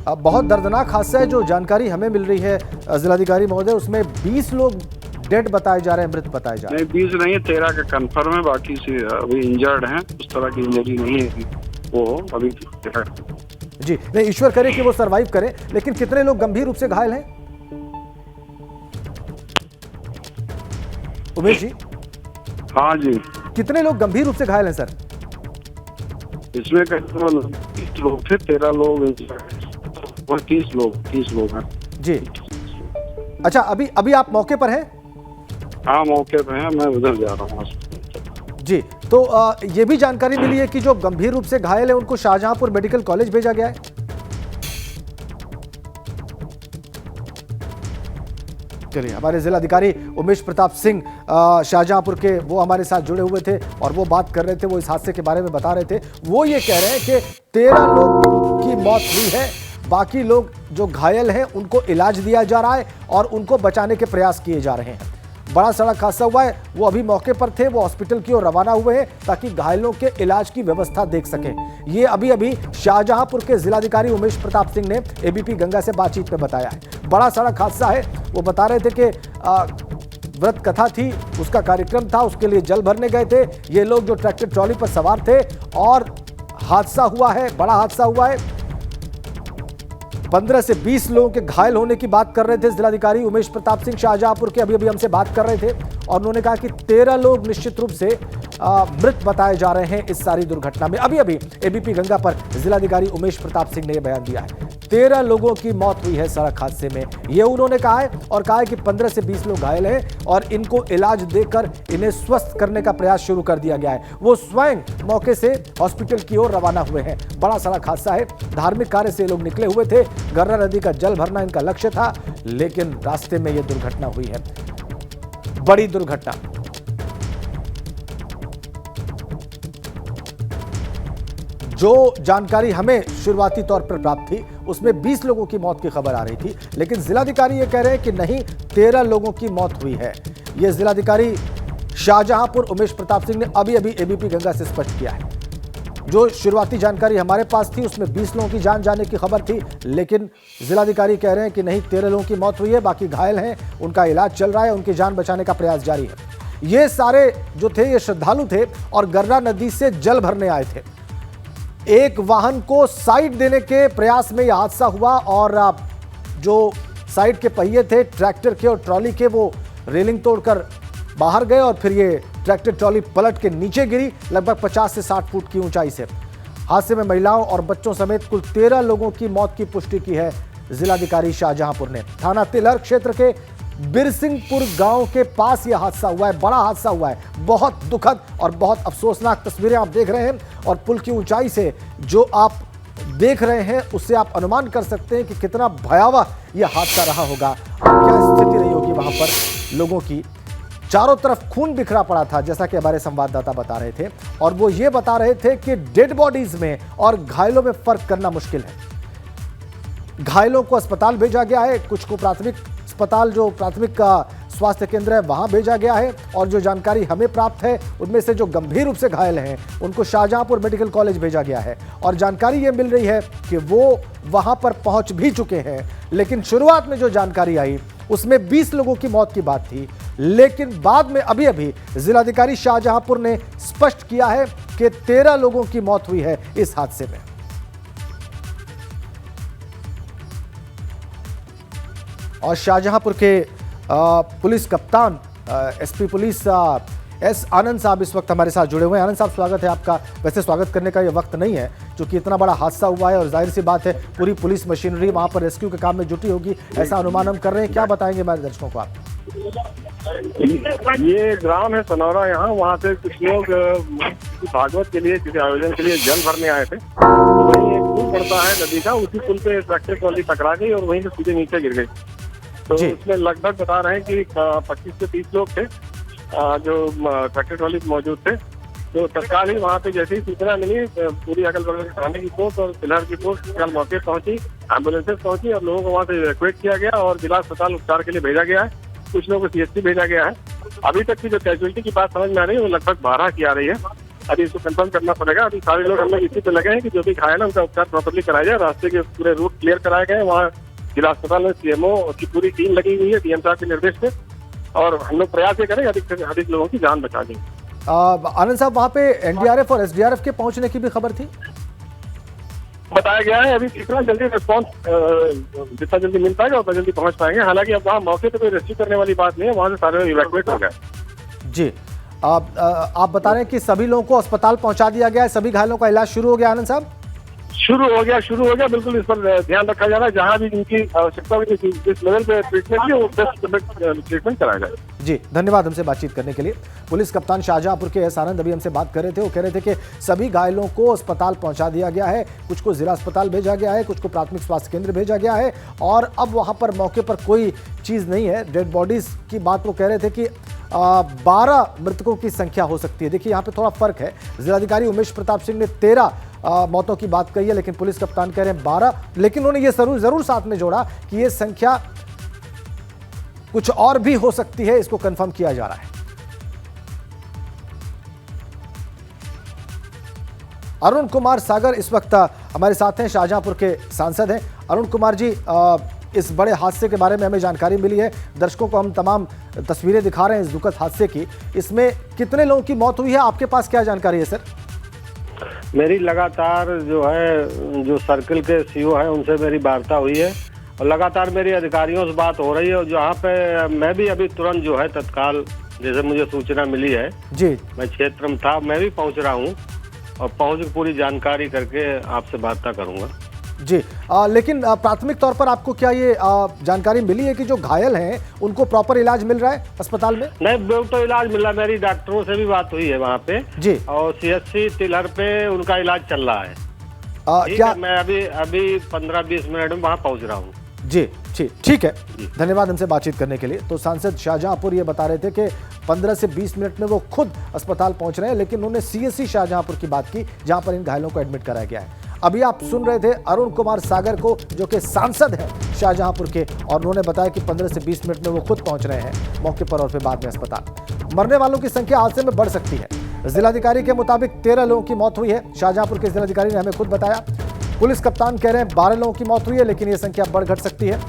अब बहुत दर्दनाक हादसा है जो जानकारी हमें मिल रही है जिलाधिकारी महोदय, उसमें 20 लोग डेड बताए जा रहे हैं, मृत बताए जा रहे हैं। नहीं, 20 नहीं, 13 का कंफर्म है, बाकी से अभी इंजर्ड हैं। उस तरह की इंजरी नहीं है वो अभी। जी नहीं, ईश्वर करे कि वो सरवाइव करें, लेकिन कितने लोग गंभीर रूप से घायल हैं उमेश जी? हाँ जी, कितने लोग गंभीर रूप से घायल हैं सर? इसमें 30 लोग थे, 13 लोग 30 लोग हैं। जी, अच्छा, अभी आप मौके पर हैं? हाँ, मौके पे हैं, मैं उधर जा रहा हूँ। जी, तो ये भी जानकारी मिली है कि जो गंभीर रूप से घायल है उनको शाहजहांपुर मेडिकल कॉलेज भेजा गया है। चलिए, हमारे जिलाधिकारी उमेश प्रताप सिंह शाहजहांपुर के, वो हमारे साथ जुड़े हुए थे और वो बात कर रहे थे, वो इस हादसे के बारे में बता रहे थे। वो ये कह रहे हैं कि 13 लोग की मौत हुई है, बाकी लोग जो घायल हैं उनको इलाज दिया जा रहा है और उनको बचाने के प्रयास किए जा रहे हैं। बड़ा सड़क हादसा हुआ है, वो अभी मौके पर थे, वो हॉस्पिटल की ओर रवाना हुए हैं ताकि घायलों के इलाज की व्यवस्था देख सकें। ये अभी शाहजहांपुर के जिलाधिकारी उमेश प्रताप सिंह ने एबीपी गंगा से बातचीत में बताया है। बड़ा सड़क हादसा है, वो बता रहे थे कि व्रत कथा थी, उसका कार्यक्रम था, उसके लिए जल भरने गए थे ये लोग जो ट्रैक्टर ट्रॉली पर सवार थे, और हादसा हुआ है, बड़ा हादसा हुआ है। 15 से 20 लोगों के घायल होने की बात कर रहे थे जिलाधिकारी उमेश प्रताप सिंह शाहजहांपुर के, अभी हमसे बात कर रहे थे, और उन्होंने कहा कि 13 लोग निश्चित रूप से मृत बताए जा रहे हैं इस सारी दुर्घटना में। अभी एबीपी गंगा पर जिलाधिकारी उमेश प्रताप सिंह ने यह बयान दिया है। 13 लोगों की मौत हुई है सड़क हादसे में, ये उन्होंने कहा है। और कहा है कि 15 से 20 लोग घायल हैं और इनको इलाज देकर इन्हें स्वस्थ करने का प्रयास शुरू कर दिया गया है। वो स्वयं मौके से हॉस्पिटल की ओर रवाना हुए हैं। बड़ा सड़क हादसा है, धार्मिक कार्य से लोग निकले हुए थे, गर्रा नदी का जल भरना इनका लक्ष्य था, लेकिन रास्ते में यह दुर्घटना हुई है, बड़ी दुर्घटना। जो जानकारी हमें शुरुआती तौर पर प्राप्त थी उसमें 20 लोगों की मौत की खबर आ रही थी, लेकिन जिलाधिकारी ये कह रहे हैं कि नहीं, 13 लोगों की मौत हुई है। ये जिलाधिकारी शाहजहांपुर उमेश प्रताप सिंह ने अभी अभी एबीपी गंगा से स्पष्ट किया है। जो शुरुआती जानकारी हमारे पास थी उसमें 20 लोगों की जान जाने की खबर थी, लेकिन जिलाधिकारी कह रहे हैं कि नहीं, 13 लोगों की मौत हुई है, बाकी घायल हैं, उनका इलाज चल रहा है, उनकी जान बचाने का प्रयास जारी है। ये सारे जो थे ये श्रद्धालु थे और गर्रा नदी से जल भरने आए थे। एक वाहन को साइड देने के प्रयास में यह हादसा हुआ और जो साइड के पहिए थे ट्रैक्टर के और ट्रॉली के, वो रेलिंग तोड़कर बाहर गए और फिर ये ट्रैक्टर ट्रॉली पलट के नीचे गिरी लगभग 50 से 60 फुट की ऊंचाई से। हादसे में महिलाओं और बच्चों समेत कुल 13 लोगों की मौत की पुष्टि की है जिलाधिकारी शाहजहांपुर ने। थाना तिलहर क्षेत्र के बिरसिंहपुर गांव के पास यह हादसा हुआ है, बड़ा हादसा हुआ है। बहुत दुखद और बहुत अफसोसनाक तस्वीरें आप देख रहे हैं और पुल की ऊंचाई से जो आप देख रहे हैं उससे आप अनुमान कर सकते हैं कि कितना भयावह यह हादसा रहा होगा, क्या स्थिति रही होगी वहां पर लोगों की। चारों तरफ खून बिखरा पड़ा था, जैसा कि हमारे संवाददाता बता रहे थे, और वो ये बता रहे थे कि डेड बॉडीज में और घायलों में फर्क करना मुश्किल है। घायलों को अस्पताल भेजा गया है, कुछ को प्राथमिक अस्पताल, जो प्राथमिक स्वास्थ्य केंद्र है, वहां भेजा गया है, और जो जानकारी हमें प्राप्त है उनमें से जो गंभीर रूप से घायल हैं उनको शाहजहांपुर मेडिकल कॉलेज भेजा गया है। और जानकारी ये मिल रही है कि वो वहां पर पहुंच भी चुके हैं, लेकिन शुरुआत में जो जानकारी आई उसमें 20 लोगों की मौत की बात थी, लेकिन बाद में अभी अभी जिलाधिकारी शाहजहांपुर ने स्पष्ट किया है कि 13 लोगों की मौत हुई है इस हादसे में। और शाहजहांपुर के पुलिस कप्तान एसपी पुलिस एस आनंद साहब इस वक्त हमारे साथ जुड़े हुए हैं। आनंद साहब, स्वागत है आपका। वैसे स्वागत करने का ये वक्त नहीं है क्योंकि इतना बड़ा हादसा हुआ है और जाहिर सी बात है पूरी पुलिस मशीनरी वहां पर रेस्क्यू के काम में जुटी होगी, ऐसा अनुमान हम कर रहे हैं। क्या बताएंगे हमारे दर्शकों को आप? ये ग्राम है सनौरा, यहाँ वहाँ से कुछ लोग भागवत के लिए, किसी आयोजन के लिए जल भरने आए थे। वहीं एक पुल पड़ता है नदी का, उसी पुल पे ट्रैक्टर ट्रॉली टकरा गई और वहीं से सीधे नीचे गिर गई। तो उसमें लगभग बता रहे हैं कि 25 से 30 लोग थे जो ट्रैक्टर ट्रॉली मौजूद थे। तो तत्काल ही वहाँ पे जैसे ही सूचना मिली, पूरी अगल बगल थाने की फोर्स और तिलहर की फोर्स कल मौके पहुंची, एम्बुलेंसेज पहुंची और लोगों को वहाँ से इवैक्यूएट किया गया और जिला अस्पताल उपचार के लिए भेजा गया है। कुछ लोगों को सीएचसी भेजा गया है। अभी तक की जो कैजुअलिटी की बात समझ में आ रही है वो लगभग 12 की आ रही है। अभी इसको कंफर्म करना पड़ेगा। अभी सारे लोग हम लोग इसी पे लगे हैं कि जो भी घायल है उनका उपचार प्रॉपर्ली कराया जाए। रास्ते के पूरे रूट क्लियर कराए गए। वहाँ जिला अस्पताल में सीएमओ की पूरी टीम लगी हुई है डीएम साहब के निर्देश पे, और हम लोग प्रयास ये करें अधिक से अधिक लोगों की जान बचा दें। आनंद साहब, वहाँ पे एनडीआरएफ और एसडीआरएफ के पहुंचने की भी खबर थी, बताया गया है। अभी जितना जल्दी रिस्पॉन्स जितना जल्दी मिल पाएगा उतना जल्दी पहुंच पाएंगे। हालांकि अब वहाँ मौके पे कोई रेस्क्यू करने वाली बात नहीं है, वहाँ से सारे लोग इवैक्यूएट हो गए। जी, आप बता रहे हैं कि सभी लोगों को अस्पताल पहुंचा दिया गया है, सभी घायलों का इलाज शुरू हो गया। आनंद साहब, शुरू हो गया। बिल्कुल इस पर ध्यान रखा जा रहा है। जहाँ भी इनकी आवश्यकता होगी जिस लेवल पे ट्रीटमेंट की वो बेस्ट ट्रीटमेंट कराया जाए। जी, धन्यवाद हमसे बातचीत करने के लिए। पुलिस कप्तान शाहजहांपुर के एस आनंद अभी हमसे बात कर रहे थे। वो कह रहे थे कि सभी घायलों को अस्पताल पहुंचा दिया गया है, कुछ को जिला अस्पताल भेजा गया है, कुछ को प्राथमिक स्वास्थ्य केंद्र भेजा गया है, और अब वहां पर मौके पर कोई चीज़ नहीं है। डेड बॉडीज की बात वो कह रहे थे कि 12 मृतकों की संख्या हो सकती है। देखिए, यहाँ पे थोड़ा फर्क है। जिलाधिकारी उमेश प्रताप सिंह ने 13 मौतों की बात कही है, लेकिन पुलिस कप्तान कह रहे हैं 12। लेकिन उन्होंने ये जरूर साथ में जोड़ा कि ये संख्या कुछ और भी हो सकती है, इसको कंफर्म किया जा रहा है। अरुण कुमार सागर इस वक्त हमारे साथ हैं, शाहजहांपुर के सांसद हैं। अरुण कुमार जी, इस बड़े हादसे के बारे में हमें जानकारी मिली है। दर्शकों को हम तमाम तस्वीरें दिखा रहे हैं इस दुखद हादसे की। इसमें कितने लोगों की मौत हुई है, आपके पास क्या जानकारी है सर? मेरी लगातार जो सर्कल के सीओ हैं उनसे मेरी वार्ता हुई है और लगातार मेरी अधिकारियों से बात हो रही है। और जहाँ पे मैं भी अभी तुरंत जो है तत्काल जैसे मुझे सूचना मिली है जी, मैं क्षेत्र में था, मैं भी पहुँच रहा हूँ और पहुँच पूरी जानकारी करके आपसे वार्ता करूँगा। जी लेकिन प्राथमिक तौर पर आपको क्या ये जानकारी मिली है कि जो घायल हैं उनको प्रॉपर इलाज मिल रहा है अस्पताल में? नहीं, वो तो इलाज मिल रहा है, मेरी डॉक्टरों से भी बात हुई है वहाँ पे जी, और CSC तिलहर पे उनका इलाज चल रहा है। क्या मैं अभी 15-20 मिनट में वहाँ पहुँच रहा हूँ। जी ठीक है, धन्यवाद हमसे बातचीत करने के लिए। तो सांसद शाहजहांपुर ये बता रहे थे कि 15 से 20 मिनट में वो खुद अस्पताल पहुंच रहे हैं, लेकिन उन्होंने CSC शाहजहांपुर की बात की जहां पर इन घायलों को एडमिट कराया गया है। अभी आप सुन रहे थे अरुण कुमार सागर को, जो कि सांसद हैं शाहजहांपुर के, और उन्होंने बताया कि 15 से 20 मिनट में वो खुद पहुंच रहे हैं मौके पर और फिर बाद में अस्पताल। मरने वालों की संख्या हादसे में बढ़ सकती है। जिलाधिकारी के मुताबिक 13 लोगों की मौत हुई है। शाहजहांपुर के जिलाधिकारी ने हमें खुद बताया। पुलिस कप्तान कह रहे हैं 12 लोगों की मौत हुई है, लेकिन यह संख्या बढ़ घट सकती है।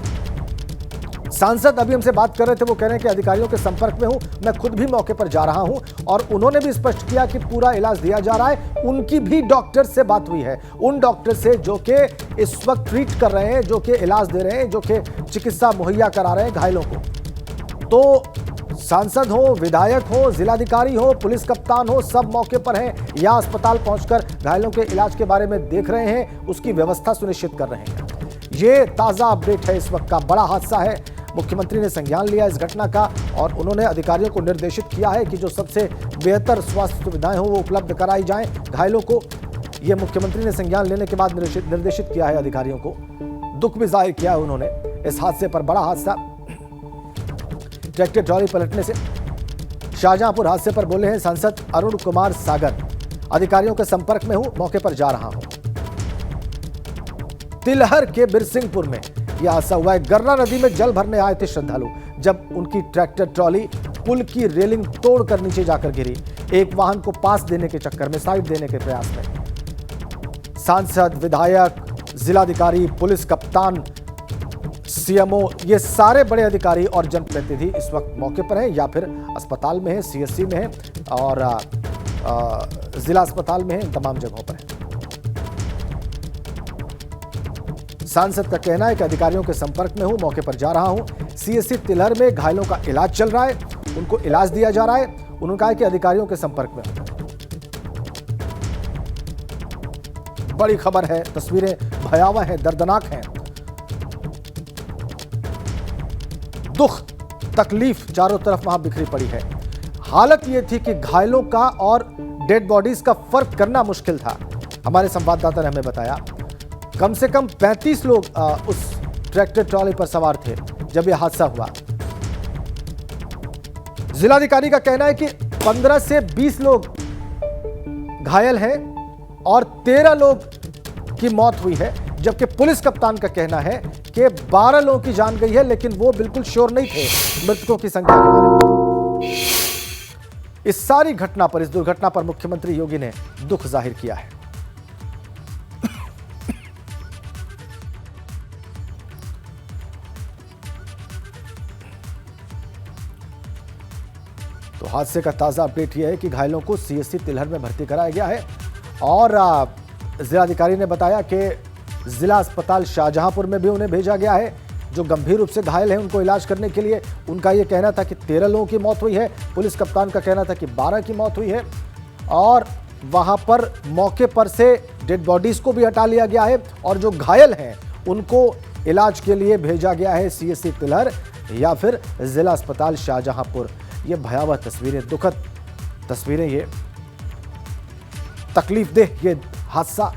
सांसद अभी हमसे बात कर रहे थे, वो कह रहे हैं कि अधिकारियों के संपर्क में हूं, मैं खुद भी मौके पर जा रहा हूं, और उन्होंने भी स्पष्ट किया कि पूरा इलाज दिया जा रहा है। उनकी भी डॉक्टर से बात हुई है, उन डॉक्टर से जो कि इस वक्त ट्रीट कर रहे हैं, जो कि इलाज दे रहे हैं, जो कि चिकित्सा मुहैया करा रहे हैं घायलों को। तो सांसद हो, विधायक हो, जिलाधिकारी हो, पुलिस कप्तान हो, सब मौके पर हैं या अस्पताल पहुंचकर घायलों के इलाज के बारे में देख रहे हैं, उसकी व्यवस्था सुनिश्चित कर रहे हैं। ये ताजा अपडेट है इस वक्त का। बड़ा हादसा है, मुख्यमंत्री ने संज्ञान लिया इस घटना का और उन्होंने अधिकारियों को निर्देशित किया है कि जो सबसे बेहतर स्वास्थ्य सुविधाएं हो वो उपलब्ध कराई जाएं घायलों को। ये मुख्यमंत्री ने संज्ञान लेने के बाद निर्देशित किया है अधिकारियों को। दुख भी जाहिर किया है उन्होंने इस हादसे पर। बड़ा हादसा, ट्रैक्टर ट्रॉली पलटने से। शाहजहांपुर हादसे पर बोले हैं सांसद अरुण कुमार सागर, अधिकारियों के संपर्क में हूं, मौके पर जा रहा हूं। तिलहर के बिरसिंहपुर में यह हादसा हुआ है। गर्रा नदी में जल भरने आए थे श्रद्धालु, जब उनकी ट्रैक्टर ट्रॉली पुल की रेलिंग तोड़कर नीचे जाकर गिरी। एक वाहन को पास देने के चक्कर में, साइड देने के प्रयास में सांसद, विधायक, जिलाधिकारी, पुलिस कप्तान, CMO, ये सारे बड़े अधिकारी और जनप्रतिनिधि इस वक्त मौके पर हैं या फिर अस्पताल में हैं, CSC में हैं और जिला अस्पताल में हैं, इन तमाम जगहों पर हैं। सांसद का कहना है कि अधिकारियों के संपर्क में हूं, मौके पर जा रहा हूं। CSC तिलहर में घायलों का इलाज चल रहा है, उनको इलाज दिया जा रहा है। उन्होंने कहा कि अधिकारियों के संपर्क में हूं। बड़ी खबर है, तस्वीरें भयावह हैं, दर्दनाक हैं। दुख, तकलीफ चारों तरफ वहां बिखरी पड़ी है। हालत यह थी कि घायलों का और डेड बॉडीज का फर्क करना मुश्किल था। हमारे संवाददाता ने हमें बताया कम से कम 35 लोग उस ट्रैक्टर ट्रॉली पर सवार थे जब यह हादसा हुआ। जिलाधिकारी का कहना है कि 15 से 20 लोग घायल हैं और 13 लोग की मौत हुई है, जबकि पुलिस कप्तान का कहना है कि 12 लोगों की जान गई है, लेकिन वो बिल्कुल श्योर नहीं थे मृतकों की संख्या के बारे में। इस सारी घटना पर, इस दुर्घटना पर मुख्यमंत्री योगी ने दुख जाहिर किया है। तो हादसे का ताजा अपडेट यह है कि घायलों को CSC तिलहर में भर्ती कराया गया है और जिलाधिकारी ने बताया कि जिला अस्पताल शाहजहांपुर में भी उन्हें भेजा गया है। जो गंभीर रूप से घायल हैं उनको इलाज करने के लिए। उनका यह कहना था कि 13 लोगों की मौत हुई है, पुलिस कप्तान का कहना था कि 12 की मौत हुई है और वहां पर मौके पर से डेड बॉडीज को भी हटा लिया गया है और जो घायल हैं उनको इलाज के लिए भेजा गया है CSC तिलहर या फिर जिला अस्पताल शाहजहांपुर। ये भयावह तस्वीरें, दुखद तस्वीरें, ये तकलीफदेह ये हादसा,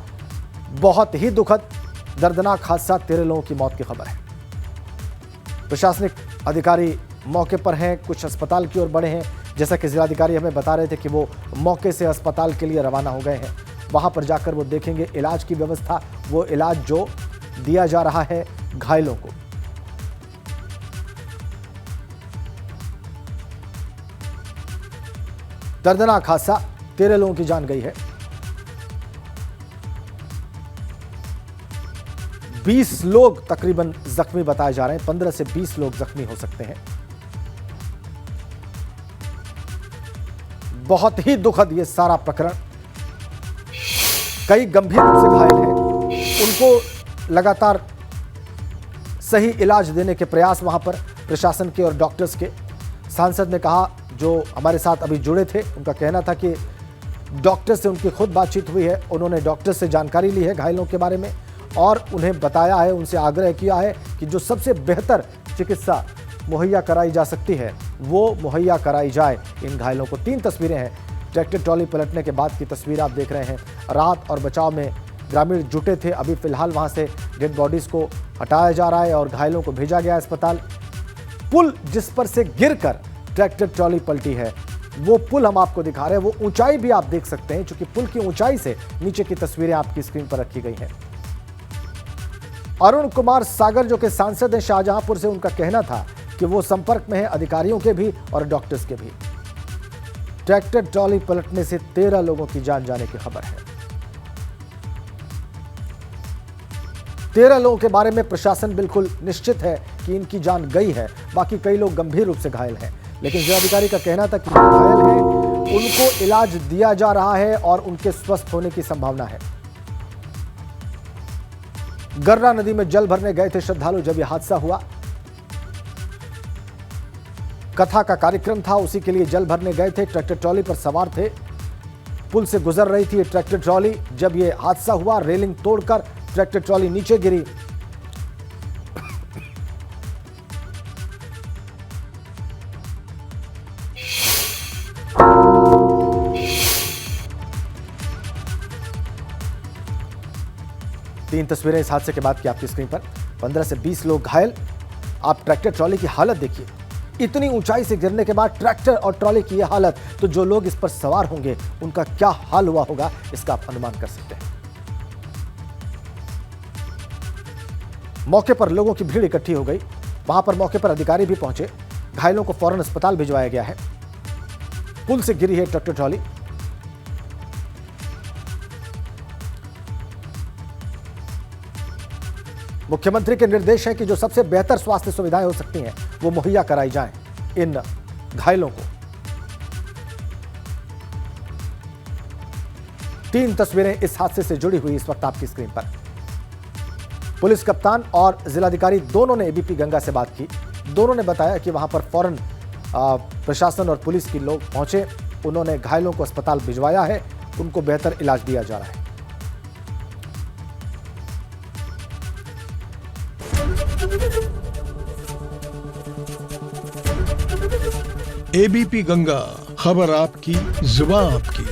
बहुत ही दुखद दर्दनाक हादसा। 13 लोगों की मौत की खबर है। प्रशासनिक अधिकारी मौके पर हैं, कुछ अस्पताल की ओर बढ़े हैं। जैसा कि जिलाधिकारी हमें बता रहे थे कि वो मौके से अस्पताल के लिए रवाना हो गए हैं। वहां पर जाकर वो देखेंगे इलाज की व्यवस्था, वो इलाज जो दिया जा रहा है घायलों को। दर्दनाक हादसा, 13 लोगों की जान गई है। 20 लोग तकरीबन जख्मी बताए जा रहे हैं। 15 से 20 लोग जख्मी हो सकते हैं। बहुत ही दुखद ये सारा प्रकरण। कई गंभीर रूप से घायल हैं, उनको लगातार सही इलाज देने के प्रयास वहां पर प्रशासन के और डॉक्टर्स के। सांसद ने कहा, जो हमारे साथ अभी जुड़े थे, उनका कहना था कि डॉक्टर से उनकी खुद बातचीत हुई है, उन्होंने डॉक्टर से जानकारी ली है घायलों के बारे में और उन्हें बताया है, उनसे आग्रह किया है कि जो सबसे बेहतर चिकित्सा मुहैया कराई जा सकती है वो मुहैया कराई जाए इन घायलों को। 3 तस्वीरें हैं ट्रैक्टर ट्रॉली पलटने के बाद की तस्वीर आप देख रहे हैं। राहत और बचाव में ग्रामीण जुटे थे। अभी फिलहाल वहां से डेड बॉडीज को हटाया जा रहा है और घायलों को भेजा गया अस्पताल। पुल जिस पर से गिरकर ट्रैक्टर ट्रॉली पलटी है वो पुल हम आपको दिखा रहे हैं। वो ऊंचाई भी आप देख सकते हैं, क्योंकि पुल की ऊंचाई से नीचे की तस्वीरें आपकी स्क्रीन पर रखी गई हैं। अरुण कुमार सागर जो कि सांसद हैं शाहजहांपुर से, उनका कहना था कि वो संपर्क में है अधिकारियों के भी और डॉक्टर्स के भी। ट्रैक्टर ट्रॉली पलटने से 13 लोगों की जान जाने की खबर है। 13 लोगों के बारे में प्रशासन बिल्कुल निश्चित है कि इनकी जान गई है। बाकी कई लोग गंभीर रूप से घायल हैं, लेकिन जिलाधिकारी का कहना था कि जो घायल हैं उनको इलाज दिया जा रहा है और उनके स्वस्थ होने की संभावना है। गर्रा नदी में जल भरने गए थे श्रद्धालु जब यह हादसा हुआ। कथा का कार्यक्रम था, उसी के लिए जल भरने गए थे। ट्रैक्टर ट्रॉली पर सवार थे। पुल से गुजर रही थी ट्रैक्टर ट्रॉली। जब यह हादसा हुआ, रेलिंग तोड़कर ट्रैक्टर ट्रॉली नीचे गिरी। तीन तस्वीरें इस हादसे के बाद की आपकी स्क्रीन पर। 15 से 20 लोग घायल। आप ट्रैक्टर ट्रॉली की हालत देखिए, इतनी ऊंचाई से गिरने के बाद ट्रैक्टर और ट्रॉली की यह हालत, तो जो लोग इस पर सवार होंगे उनका क्या हाल हुआ होगा इसका आप अनुमान कर सकते हैं। मौके पर लोगों की भीड़ इकट्ठी हो गई। वहां पर मौके पर अधिकारी भी पहुंचे। घायलों को फौरन अस्पताल भिजवाया गया है। पुल से गिरी है ट्रैक्टर ट्रॉली। मुख्यमंत्री के निर्देश है कि जो सबसे बेहतर स्वास्थ्य सुविधाएं हो सकती हैं वो मुहैया कराई जाएं इन घायलों को। 3 तस्वीरें इस हादसे से जुड़ी हुई इस वक्त आपकी स्क्रीन पर। पुलिस कप्तान और जिलाधिकारी दोनों ने एबीपी गंगा से बात की। दोनों ने बताया कि वहां पर फौरन प्रशासन और पुलिस के लोग पहुंचे। उन्होंने घायलों को अस्पताल भिजवाया है, उनको बेहतर इलाज दिया जा रहा है। एबीपी गंगा, खबर आपकी, जुबान आपकी।